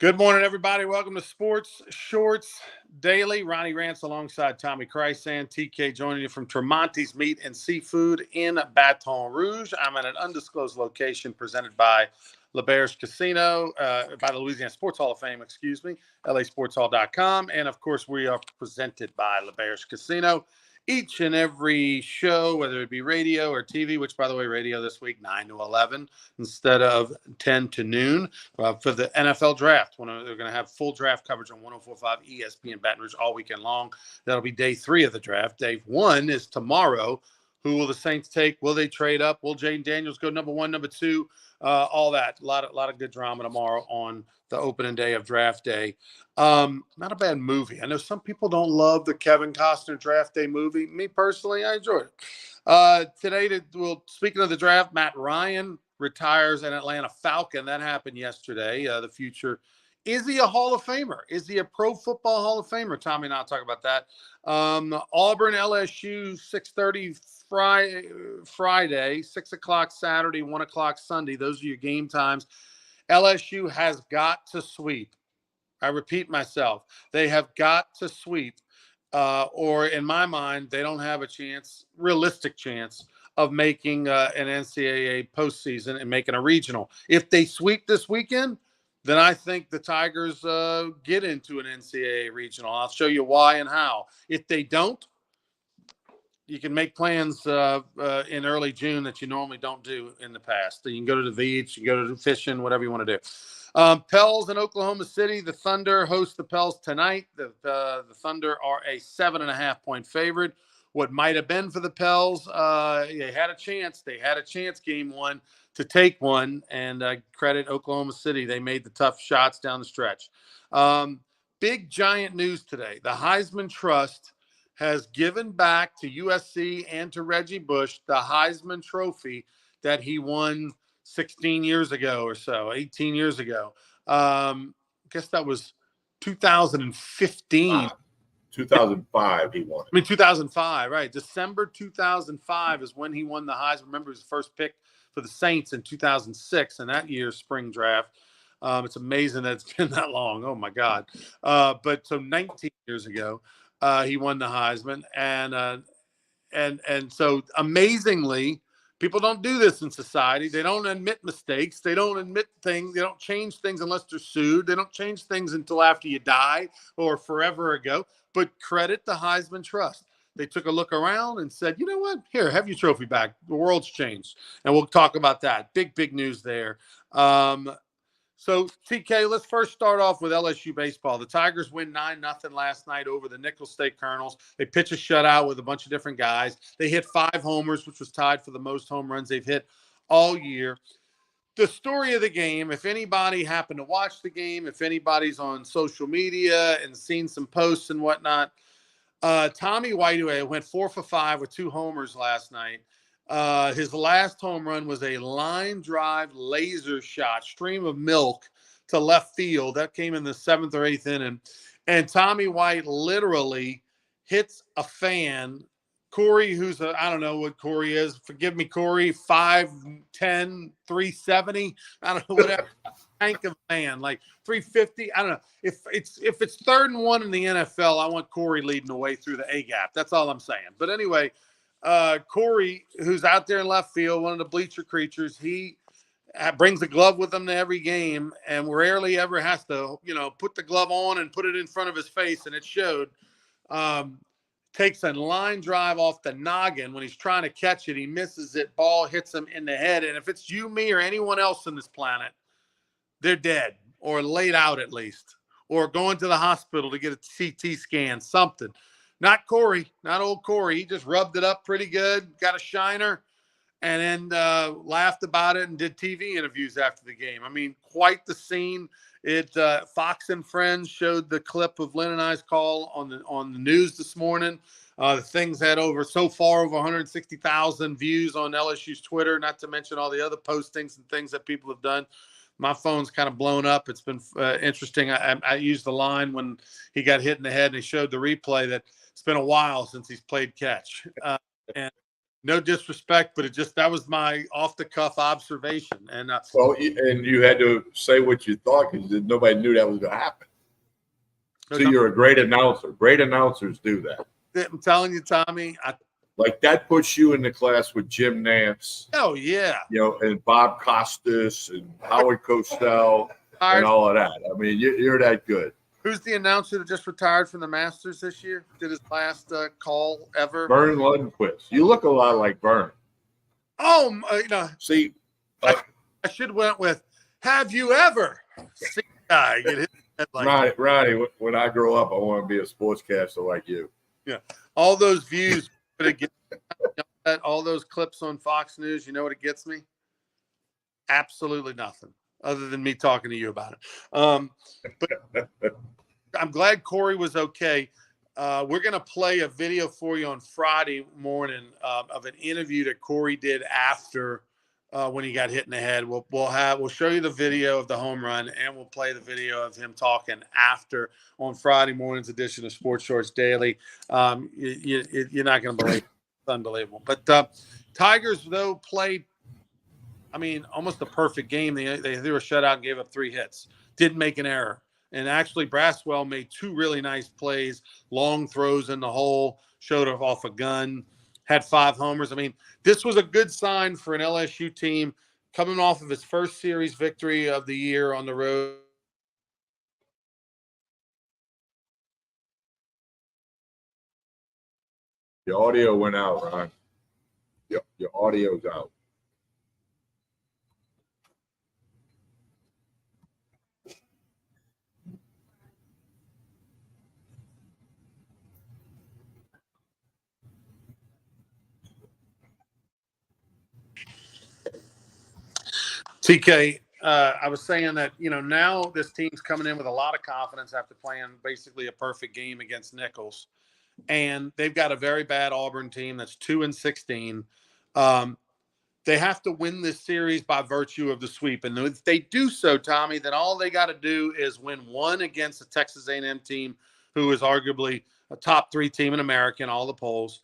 Good morning, everybody. Welcome to Sports Shorts Daily. Ronnie Rance alongside Tommy Krysan. TK joining you from Tremonti's Meat and Seafood in Baton Rouge. I'm at an undisclosed location presented by LeBear's Casino, by the Louisiana Sports Hall of Fame, lasportshall.com. And, of course, we are presented by LeBear's Casino. Each and every show, whether it be radio or TV, which, by the way, radio this week, 9 to 11 instead of 10 to noon for the NFL draft. They're going to have full draft coverage on 104.5 ESPN Baton Rouge all weekend long. That'll be day 3 of the draft. Day 1 is tomorrow. Who will the Saints take? Will they trade up? Will Jaden Daniels go number 1, number 2? All that. A lot of good drama tomorrow on the opening day of draft day. Not a bad movie. I know some people don't love the Kevin Costner draft day movie. Me personally, I enjoyed it. Today, speaking of the draft, Matt Ryan retires an Atlanta Falcon. That happened yesterday. The future. Is he a Hall of Famer? Is he a Pro Football Hall of Famer? Tommy and I'll talk about that. Auburn, LSU, 6:30 Friday, 6 o'clock Saturday, 1 o'clock Sunday. Those are your game times. LSU has got to sweep. I repeat myself. They have got to sweep, or in my mind, they don't have a chance, realistic chance, of making an NCAA postseason and making a regional. If they sweep this weekend, then I think the Tigers get into an NCAA regional. I'll show you why and how. If they don't, you can make plans in early June that you normally don't do in the past. You can go to the beach, you can go to fishing, whatever you want to do. Pels in Oklahoma City. The Thunder host the Pels tonight. The Thunder are a 7.5-point favorite. What might have been for the Pels, they had a chance. They had a chance game 1 to take one, and credit Oklahoma City. They made the tough shots down the stretch. Big, giant news today. The Heisman Trust has given back to USC and to Reggie Bush the Heisman Trophy that he won 16 years ago or so, 18 years ago. I guess that was 2015. 2005 he won. 2005, right. December 2005 is when he won the Heisman. Remember, his first pick for the Saints in 2006 in that year's spring draft. It's amazing that it's been that long. Oh, my God. But so 19 years ago, he won the Heisman. And so amazingly, people don't do this in society. They don't admit mistakes. They don't admit things. They don't change things unless they're sued. They don't change things until after you die or forever ago. But credit the Heisman Trust. They took a look around and said, you know what? Here, have your trophy back. The world's changed. And we'll talk about that. Big news there. So, TK, let's first start off with LSU baseball. The Tigers win 9-0 last night over the Nicholls State Colonels. They pitch a shutout with a bunch of different guys. They hit 5 homers, which was tied for the most home runs they've hit all year. The story of the game, if anybody happened to watch the game, if anybody's on social media and seen some posts and whatnot, Tommy Whiteaway went 4 for 5 with 2 homers last night. His last home run was a line drive laser shot, stream of milk to left field. That came in the 7th or 8th inning. And Tommy White literally hits a fan. Corey, I don't know what Corey is. Forgive me, Corey, 5'10", 370. I don't know, whatever. Tank of man, like 350. I don't know. If it's 3rd and 1 in the NFL, I want Corey leading the way through the A gap. That's all I'm saying. But anyway, Corey, who's out there in left field, one of the bleacher creatures, he brings the glove with him to every game and rarely ever has to, put the glove on and put it in front of his face. And it showed. Takes a line drive off the noggin. When he's trying to catch it, he misses it. Ball hits him in the head. And if it's you, me, or anyone else on this planet, they're dead or laid out at least, or going to the hospital to get a CT scan, something. Not Corey, not old Corey. He just rubbed it up pretty good, got a shiner, and then laughed about it and did TV interviews after the game. I mean, quite the scene. Fox and Friends showed the clip of Lynn and I's call on the news this morning. The things had over 160,000 views on LSU's Twitter, not to mention all the other postings and things that people have done. My phone's kind of blown up. It's been interesting. I used the line when he got hit in the head, and he showed the replay that it's been a while since he's played catch. And No disrespect, but that was my off the cuff observation. And Well, and you had to say what you thought because nobody knew that was going to happen. So you're a great announcer. Great announcers do that. I'm telling you, Tommy. Like that puts you in the class with Jim Nance. Oh yeah. And Bob Costas and Howard Cosell and all of that. I mean, you're that good. Who's the announcer that just retired from the Masters this year? Did his last call ever? Vern Lundquist. You look a lot like Vern. Oh, See, I should have went with, have you ever seen a guy get hit like Ronnie, when I grow up, I want to be a sportscaster like you. Yeah. All those views, all those clips on Fox News, you know what it gets me? Absolutely nothing other than me talking to you about it. But I'm glad Corey was okay. We're going to play a video for you on Friday morning of an interview that Corey did after when he got hit in the head. We'll show you the video of the home run, and we'll play the video of him talking after on Friday morning's edition of Sports Shorts Daily. You're not going to believe it. It's unbelievable. But Tigers, though, played, almost a perfect game. They threw a shutout and gave up 3 hits. Didn't make an error. And actually, Braswell made 2 really nice plays, long throws in the hole, showed off a gun, had 5 homers. This was a good sign for an LSU team coming off of its first series victory of the year on the road. Your audio went out, Ron. Your audio's out. TK, I was saying that, now this team's coming in with a lot of confidence after playing basically a perfect game against Nichols. And they've got a very bad Auburn team that's 2-16. They have to win this series by virtue of the sweep. And if they do so, Tommy, then all they got to do is win 1 against the Texas A&M team, who is arguably a top 3 team in America in all the polls.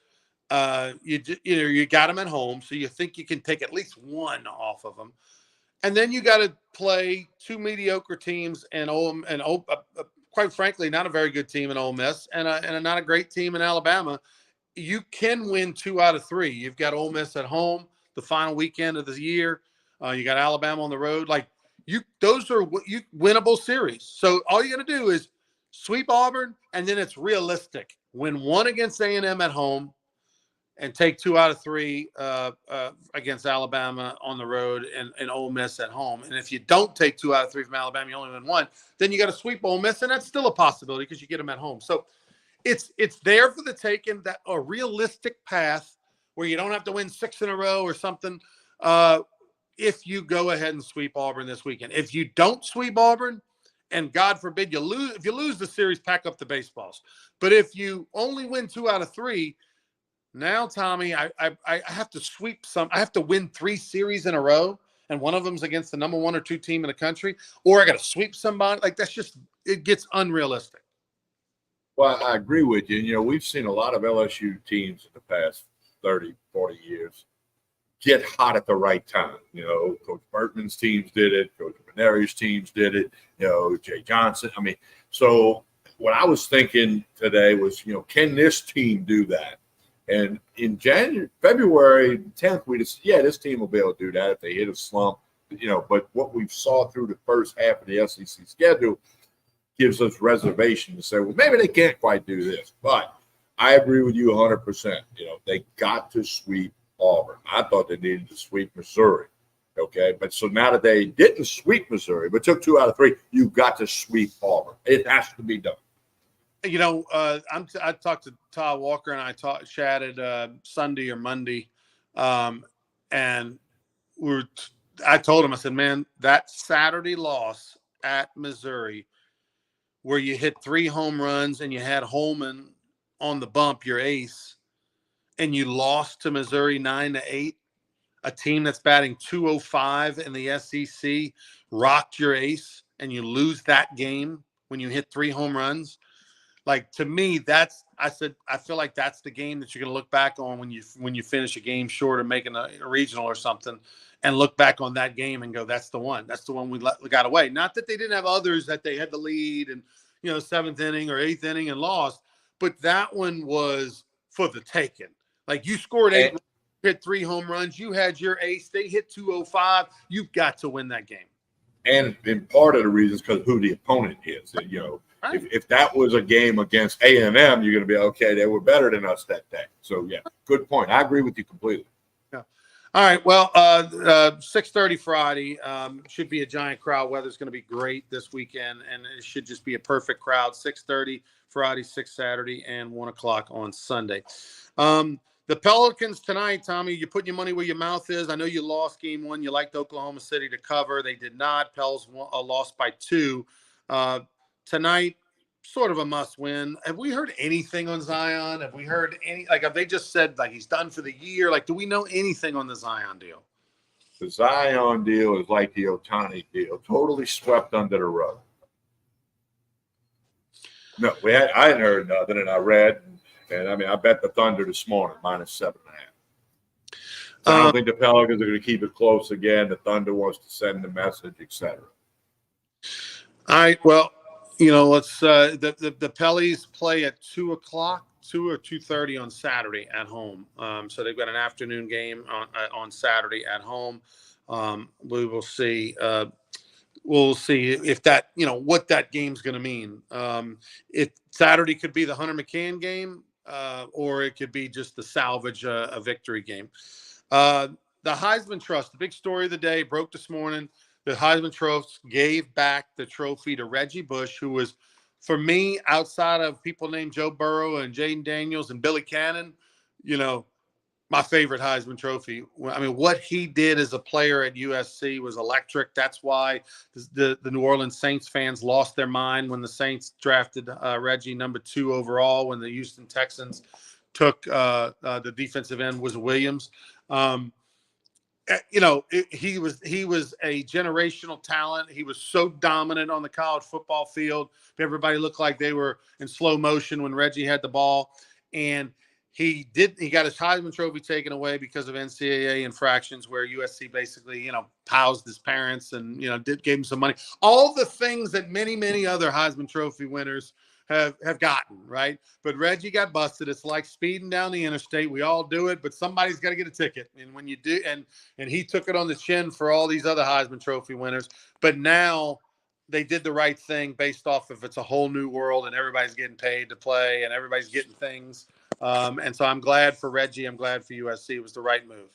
You got them at home, so you think you can take at least 1 off of them. And then you got to play 2 mediocre teams and quite frankly, not a very good team in Ole Miss and not a great team in Alabama. You can win 2 out of 3. You've got Ole Miss at home the final weekend of the year. You got Alabama on the road. Those are winnable series. So all you got to do is sweep Auburn, and then it's realistic. Win 1 against A&M at home, and take 2 out of 3 against Alabama on the road and Ole Miss at home. And if you don't take 2 out of 3 from Alabama, you only win 1, then you got to sweep Ole Miss, and that's still a possibility because you get them at home. So it's there for the taking, that a realistic path where you don't have to win 6 in a row or something if you go ahead and sweep Auburn this weekend. If you don't sweep Auburn, and God forbid if you lose the series, pack up the baseballs. But if you only win 2 out of 3, now, Tommy, I have to sweep I have to win 3 series in a row, and one of them's against the number 1 or 2 team in the country, or I got to sweep somebody. It gets unrealistic. Well, I agree with you. We've seen a lot of LSU teams in the past 30, 40 years get hot at the right time. Coach Bertman's teams did it. Coach Maneri's teams did it. Jay Johnson. So what I was thinking today was, can this team do that? And in February 10th, we just, this team will be able to do that if they hit a slump, but what we saw through the first half of the SEC schedule gives us reservation to say, well, maybe they can't quite do this. But I agree with you 100%. They got to sweep Auburn. I thought they needed to sweep Missouri. Okay. But so now that they didn't sweep Missouri, but took 2 out of 3, you got to sweep Auburn. It has to be done. I talked to Todd Walker and I chatted Sunday or Monday, and I told him, I said, man, that Saturday loss at Missouri, where you hit 3 home runs and you had Holman on the bump, your ace, and you lost to Missouri 9-8, a team that's batting .205 in the SEC, rocked your ace, and you lose that game when you hit 3 home runs. Like, to me, I feel like that's the game that you're going to look back on when you finish a game short of making a regional or something, and look back on that game and go, that's the one. That's the one we got away. Not that they didn't have others that they had the lead and, seventh inning or eighth inning and lost, but that one was for the taking. Like, you scored 8, hit 3 home runs. You had your ace. They hit 205. You've got to win that game. And part of the reason is because who the opponent is. Right. If that was a game against A&M, you're going to be, okay, they were better than us that day. So, yeah, good point. I agree with you completely. Yeah. All right. Well, 6:30 Friday should be a giant crowd. Weather's going to be great this weekend, and it should just be a perfect crowd. 6:30 Friday, 6 Saturday, and 1 o'clock on Sunday. The Pelicans tonight, Tommy, you're putting your money where your mouth is. I know you lost game 1. You liked Oklahoma City to cover. They did not. Pels lost by 2. Tonight, sort of a must win. Have we heard anything on Zion? Have we heard have they just said, like, he's done for the year? Like, do we know anything on the Zion deal? The Zion deal is like the Ohtani deal, totally swept under the rug. No, I hadn't heard nothing, and I read, and I bet the Thunder this morning, -7.5. So I don't think the Pelicans are going to keep it close again. The Thunder wants to send the message, etc. All right. Well, let's the Pellies play at 2 o'clock, 2 or 2:30 on Saturday at home. So they've got an afternoon game on Saturday at home. We will see. We'll see if that, what that game's going to mean. If Saturday could be the Hunter McCann game, or it could be just the salvage a victory game. The Heisman Trust, the big story of the day, broke this morning. The Heisman Trust gave back the trophy to Reggie Bush, who was, for me, outside of people named Joe Burrow and Jaden Daniels and Billy Cannon, my favorite Heisman Trophy. What he did as a player at USC was electric. That's why the New Orleans Saints fans lost their mind when the Saints drafted Reggie number 2 overall, when the Houston Texans took the defensive end was Williams. He was a generational talent. He was so dominant on the college football field. Everybody looked like they were in slow motion when Reggie had the ball. And he got his Heisman Trophy taken away because of NCAA infractions, where USC basically, housed his parents and, gave him some money. All the things that many, many other Heisman Trophy winners have gotten, right? But Reggie got busted. It's like speeding down the interstate. We all do it, but somebody's got to get a ticket. And when you do, and he took it on the chin for all these other Heisman Trophy winners. But now they did the right thing based off of it's a whole new world and everybody's getting paid to play and everybody's getting things. And so I'm glad for Reggie. I'm glad for USC. It was the right move.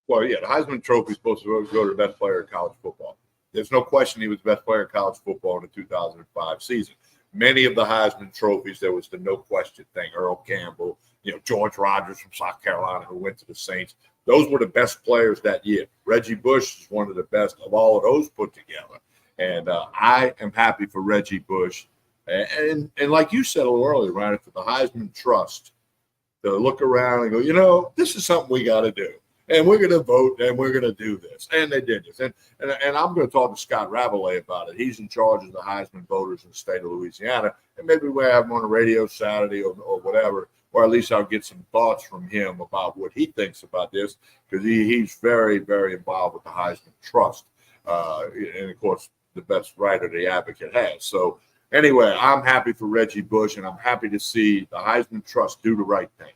Well, yeah, the Heisman Trophy is supposed to go to the best player in college football. There's no question he was the best player in college football in the 2005 season. Many of the Heisman trophies, there was the no question thing. Earl Campbell, George Rogers from South Carolina, who went to the Saints. Those were the best players that year. Reggie Bush is one of the best of all of those put together. And I am happy for Reggie Bush. And like you said a little earlier, right, for the Heisman Trust to look around and go, this is something we got to do. And we're going to vote, and we're going to do this. And they did this. And I'm going to talk to Scott Rabelais about it. He's in charge of the Heisman voters in the state of Louisiana. And maybe we'll have him on the radio Saturday or whatever, or at least I'll get some thoughts from him about what he thinks about this, because he's very, very involved with the Heisman Trust. And, of course, the best writer the Advocate has. So, anyway, I'm happy for Reggie Bush, and I'm happy to see the Heisman Trust do the right thing.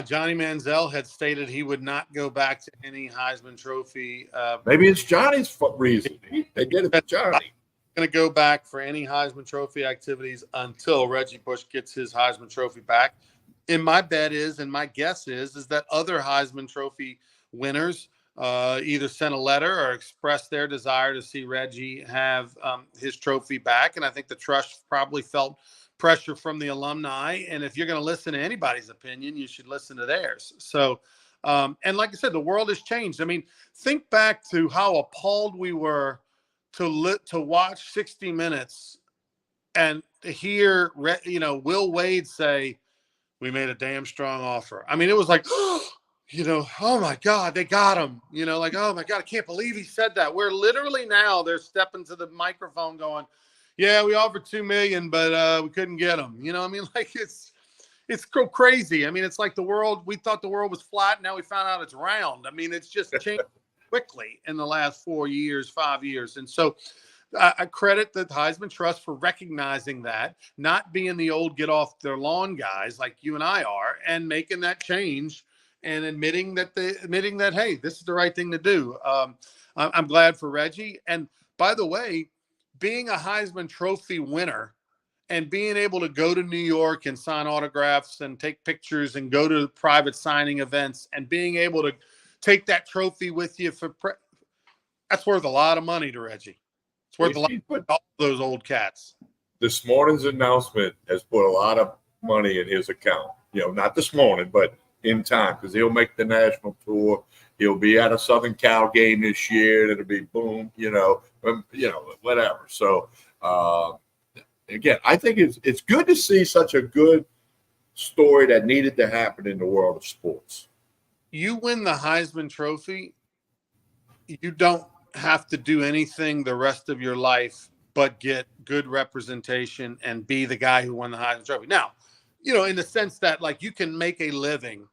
Johnny Manziel had stated he would not go back to any Heisman Trophy. Maybe it's Johnny's reason. They did it for Johnny. Going to go back for any Heisman Trophy activities until Reggie Bush gets his Heisman Trophy back. And my bet is, and my guess is that other Heisman Trophy winners either sent a letter or expressed their desire to see Reggie have his trophy back. And I think the Trust probably felt pressure from the alumni. And if you're going to listen to anybody's opinion, you should listen to theirs. So, and like I said, the world has changed. Think back to how appalled we were to watch 60 Minutes and to hear, Will Wade say, "We made a damn strong offer." It was like, oh my God, they got him. Oh my God, I can't believe he said that. We're literally now they're stepping to the microphone going, Yeah, we offered 2 million, but we couldn't get them. You know, I mean, like it's so crazy. I mean, it's like the world. We thought the world was flat. Now we found out it's round. I mean, it's just changed quickly in the last 4 years, 5 years, and so I credit the Heisman Trust for recognizing that, not being the old get off their lawn guys like you and I are, and making that change and admitting that hey, this is the right thing to do. I'm glad for Reggie. And by the way, being a Heisman Trophy winner and being able to go to New York and sign autographs and take pictures and go to private signing events and being able to take that trophy with you that's worth a lot of money to Reggie. It's worth a lot to all those old cats. This morning's announcement has put a lot of money in his account. You know, not this morning, but in time, because he'll make the national tour. He'll be at a Southern Cal game this year. It'll be boom, whatever. So, again, I think it's good to see such a good story that needed to happen in the world of sports. You win the Heisman Trophy, you don't have to do anything the rest of your life but get good representation and be the guy who won the Heisman Trophy. Now, you know, in the sense that like you can make a living,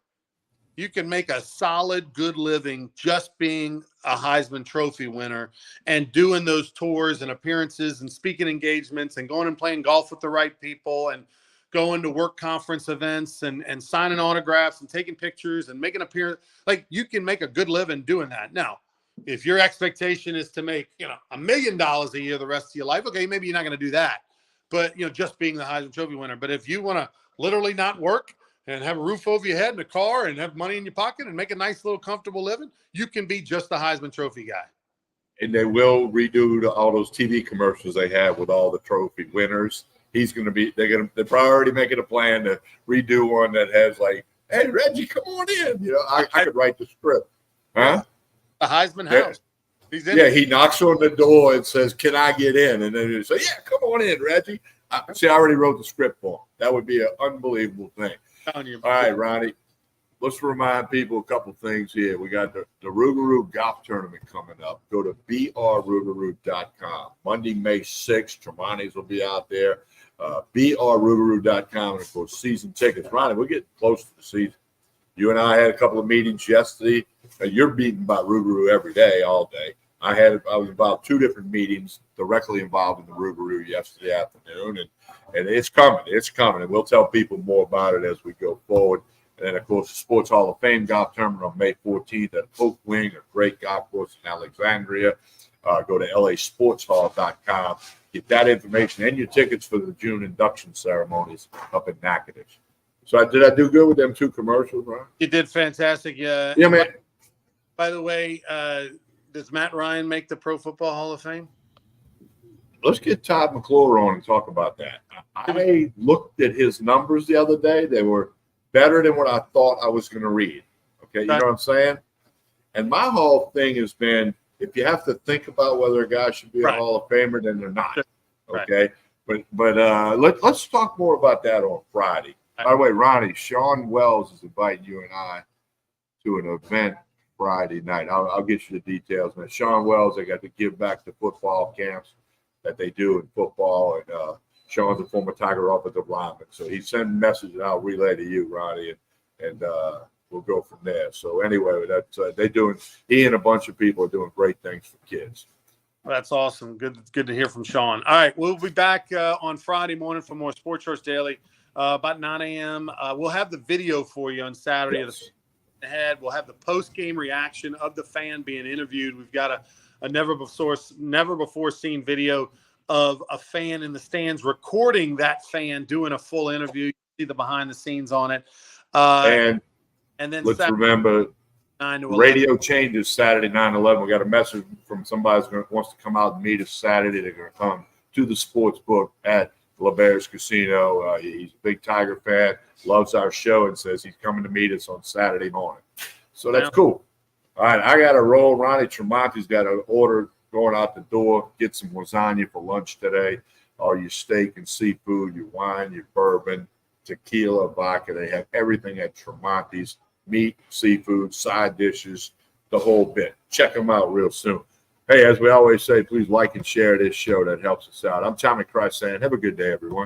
you can make a solid, good living just being a Heisman Trophy winner and doing those tours and appearances and speaking engagements and going and playing golf with the right people and going to work conference events and signing autographs and taking pictures and making appearance. Like you can make a good living doing that. Now, if your expectation is to make, $1 million a year the rest of your life, okay, maybe you're not going to do that. But, just being the Heisman Trophy winner. But if you want to literally not work and have a roof over your head and a car and have money in your pocket and make a nice little comfortable living, you can be just the Heisman Trophy guy. And they will redo all those TV commercials they have with all the trophy winners. They're probably already making a plan to redo one that has like, hey, Reggie, come on in. I could write the script. Huh? The Heisman house. He knocks on the door and says, can I get in? And then you say, yeah, come on in, Reggie. I already wrote the script for him. That would be an unbelievable thing. All right, Ronnie, let's remind people a couple things here. We got the Rougarou Golf Tournament coming up. Go to brrougarou.com. Monday, May 6th, Tremonti's will be out there. brrougarou.com, and of course, season tickets. Ronnie, we're getting close to the season. You and I had a couple of meetings yesterday. You're meeting about Rougarou every day, all day. I was involved 2 different meetings directly involved in the Rougarou yesterday afternoon, and it's coming. It's coming, and we'll tell people more about it as we go forward. And then, of course, the Sports Hall of Fame Golf Tournament on May 14th at Oak Wing, a great golf course in Alexandria. Go to lasportshall.com. Get that information and your tickets for the June induction ceremonies up in Natchitoches. So did I do good with them 2 commercials, Ron? You did fantastic. Yeah, man. By the way, does Matt Ryan make the Pro Football Hall of Fame? Let's get Todd McClure on and talk about that. I looked at his numbers the other day. They were better than what I thought I was going to read. Okay, you know what I'm saying? And my whole thing has been, if you have to think about whether a guy should be a Hall of Famer, then they're not. Okay, but let's talk more about that on Friday. By the way, Ronnie, Sean Wells is inviting you and I to an event Friday night. I'll get you the details, man. Sean Wells, they got to give back to football camps that they do in football, and Sean's a former Tiger offensive lineman, so he sent a message and I'll relay to you, Ronnie, and we'll go from there. So anyway, that's he and a bunch of people are doing great things for kids. That's awesome. Good to hear from Sean. All right, we'll be back on Friday morning for more Sports Church Daily about 9 a.m. We'll have the video for you on Saturday. Yes. Ahead, we'll have the post-game reaction of the fan being interviewed. We've got a never before seen video of a fan in the stands recording that fan doing a full interview. You see the behind the scenes on it. And then let's Saturday, remember, 9 to 11. Radio changes Saturday 9/11. We got a message from somebody who wants to come out and meet us Saturday. They're going to come to the sports book at LeBear's Casino. He's a big Tiger fan, loves our show, and says he's coming to meet us on Saturday morning. So that's cool. All right, I got to roll. Ronnie Tremonti's got an order going out the door. Get some lasagna for lunch today. All your steak and seafood, your wine, your bourbon, tequila, vodka. They have everything at Tremonti's. Meat, seafood, side dishes, the whole bit. Check them out real soon. Hey, as we always say, please like and share this show. That helps us out. I'm Tommy Christ saying, have a good day, everyone.